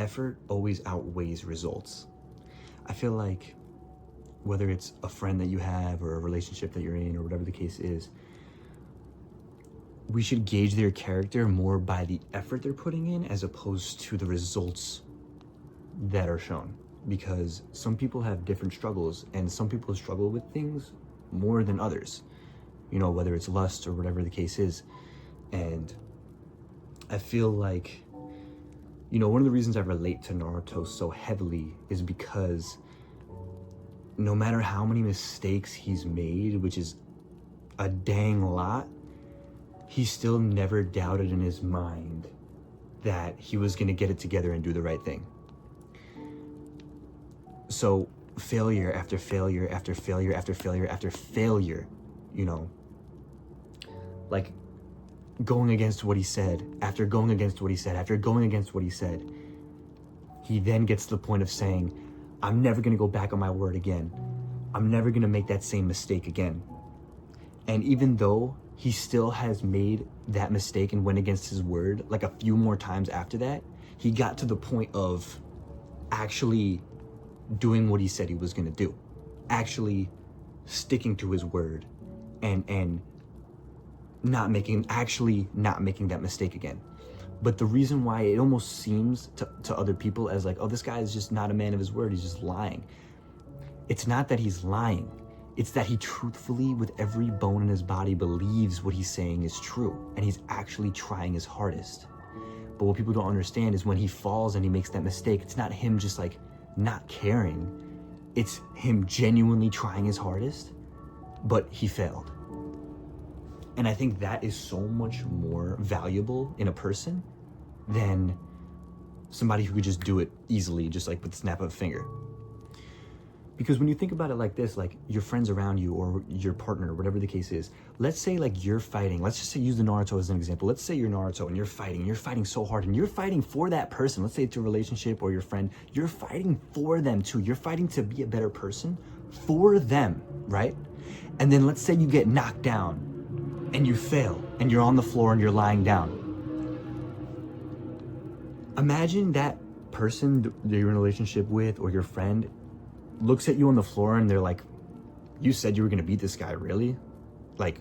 effort always outweighs results. I feel like whether it's a friend that you have or a relationship that you're in or whatever the case is, we should gauge their character more by the effort they're putting in as opposed to the results that are shown. Because some people have different struggles, and some people struggle with things more than others, you know, whether it's lust or whatever the case is. And I feel like, you know, one of the reasons I relate to Naruto so heavily is because no matter how many mistakes he's made, which is a dang lot, he still never doubted in his mind that he was going to get it together and do the right thing. So failure after failure after failure after failure after failure, you know, like going against what he said, after going against what he said, after going against what he said, he then gets to the point of saying, I'm never going to go back on my word again. I'm never going to make that same mistake again. And even though he still has made that mistake and went against his word like a few more times after that, he got to the point of actually doing what he said he was going to do, actually sticking to his word and not making that mistake again. But the reason why it almost seems to other people as like, oh, this guy is just not a man of his word, he's just lying. It's not that he's lying. It's that he truthfully, with every bone in his body, believes what he's saying is true, and he's actually trying his hardest. But what people don't understand is when he falls and he makes that mistake, it's not him just like not caring. It's him genuinely trying his hardest, but he failed. And I think that is so much more valuable in a person than somebody who could just do it easily, just like with the snap of a finger. Because when you think about it like this, like your friends around you or your partner, whatever the case is, let's say like you're fighting, let's just say use the Naruto as an example. Let's say you're Naruto and you're fighting so hard and you're fighting for that person. Let's say it's your relationship or your friend. You're fighting for them too. You're fighting to be a better person for them, right? And then let's say you get knocked down and you fail and you're on the floor and you're lying down. Imagine that person that you're in a relationship with or your friend looks at you on the floor and they're like, you said you were gonna beat this guy, really? Like,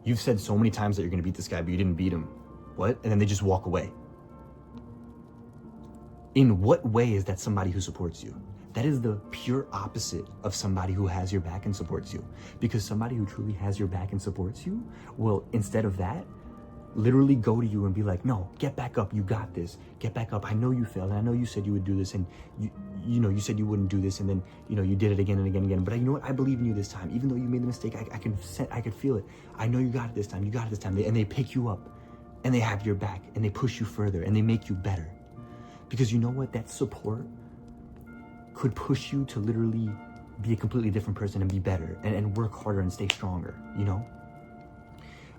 you've said so many times that you're gonna beat this guy, but you didn't beat him. What? And then they just walk away. In what way is that somebody who supports you? That is the pure opposite of somebody who has your back and supports you. Because somebody who truly has your back and supports you will, instead of that, literally go to you and be like, no, get back up, you got this, get back up. I know you failed, and I know you said you would do this, and you said you wouldn't do this, and then you did it again and again and again. But you know what? I believe in you this time. Even though you made the mistake, I could feel it. I know you got it this time. You got it this time. And they pick you up, and they have your back, and they push you further, and they make you better. Because you know what? That support could push you to literally be a completely different person and be better, and work harder and stay stronger.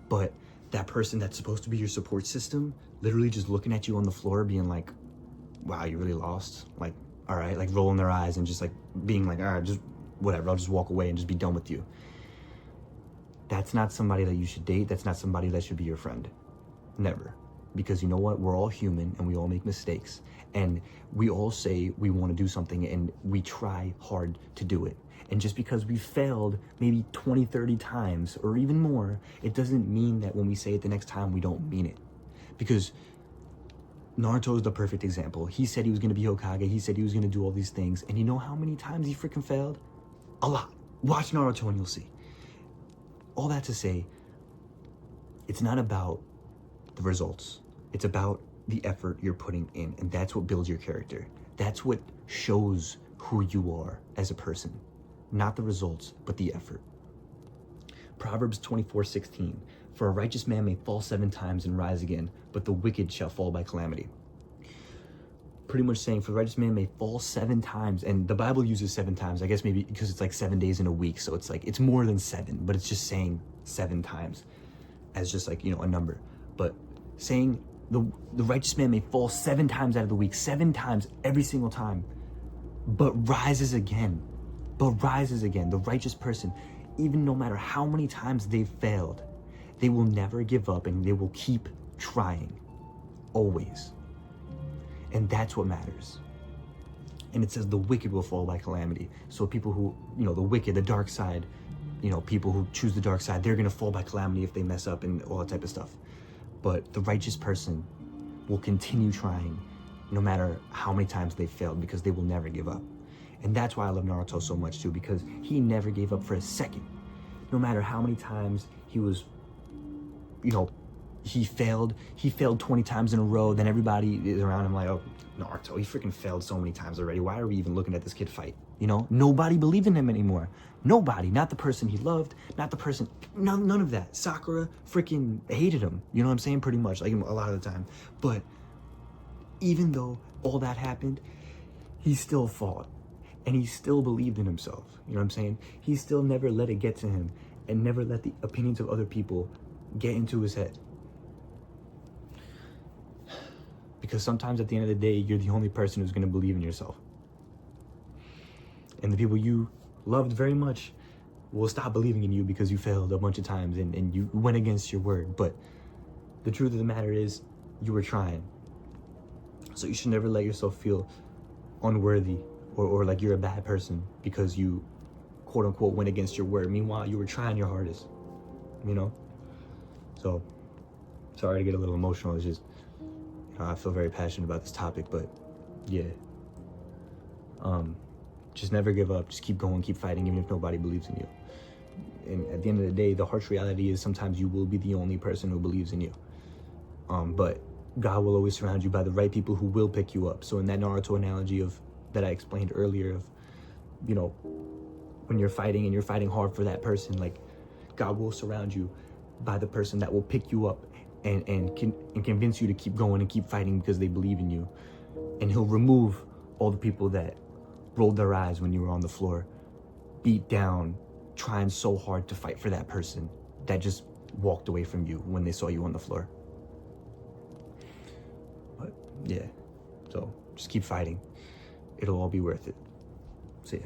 But that person that's supposed to be your support system, literally just looking at you on the floor being like, wow, you really lost? Like, all right, like rolling their eyes and just like being like, all right, just whatever, I'll just walk away and just be done with you. That's not somebody that you should date. That's not somebody that should be your friend. Never. Because you know what? We're all human and we all make mistakes. And we all say we want to do something and we try hard to do it. And just because we failed maybe 20, 30 times or even more, it doesn't mean that when we say it the next time, we don't mean it. Because Naruto is the perfect example. He said he was going to be Hokage. He said he was going to do all these things. And you know how many times he freaking failed? A lot. Watch Naruto and you'll see. All that to say, it's not about the results. It's about the effort you're putting in. And that's what builds your character. That's what shows who you are as a person. Not the results, but the effort. Proverbs 24:16. For a righteous man may fall 7 times and rise again, but the wicked shall fall by calamity. Pretty much saying, for the righteous man may fall 7 times, and the Bible uses 7 times, I guess maybe because it's like 7 days in a week, so it's like, it's more than 7, but it's just saying 7 times as just like, a number. But saying the righteous man may fall 7 times out of the week, 7 times every single time, but rises again. The righteous person, even no matter how many times they've failed, they will never give up and they will keep trying, always. And that's what matters. And it says the wicked will fall by calamity. So people who, the wicked, the dark side, people who choose the dark side, they're going to fall by calamity if they mess up and all that type of stuff. But the righteous person will continue trying no matter how many times they failed, because they will never give up. And that's why I love Naruto so much too, because he never gave up for a second. No matter how many times he was, he failed 20 times in a row, then everybody is around him like, oh, Naruto, he freaking failed so many times already. Why are we even looking at this kid fight? Nobody believed in him anymore. Nobody, not the person he loved, not the person, none of that. Sakura freaking hated him, you know what I'm saying? Pretty much, like a lot of the time. But even though all that happened, he still fought. And he still believed in himself, you know what I'm saying? He still never let it get to him and never let the opinions of other people get into his head. Because sometimes at the end of the day, you're the only person who's going to believe in yourself. And the people you loved very much will stop believing in you because you failed a bunch of times and you went against your word. But the truth of the matter is, you were trying. So you should never let yourself feel unworthy or like you're a bad person because you, quote unquote, went against your word. Meanwhile, you were trying your hardest, So, sorry to get a little emotional. It's just, I feel very passionate about this topic, but yeah. Just never give up. Just keep going, keep fighting, even if nobody believes in you. And at the end of the day, the harsh reality is sometimes you will be the only person who believes in you. But God will always surround you by the right people who will pick you up. So in that Naruto analogy that I explained earlier of, when you're fighting and you're fighting hard for that person, like God will surround you by the person that will pick you up and convince you to keep going and keep fighting because they believe in you. And he'll remove all the people that rolled their eyes when you were on the floor, beat down, trying so hard to fight for that person that just walked away from you when they saw you on the floor. But yeah, so just keep fighting. It'll all be worth it. See ya.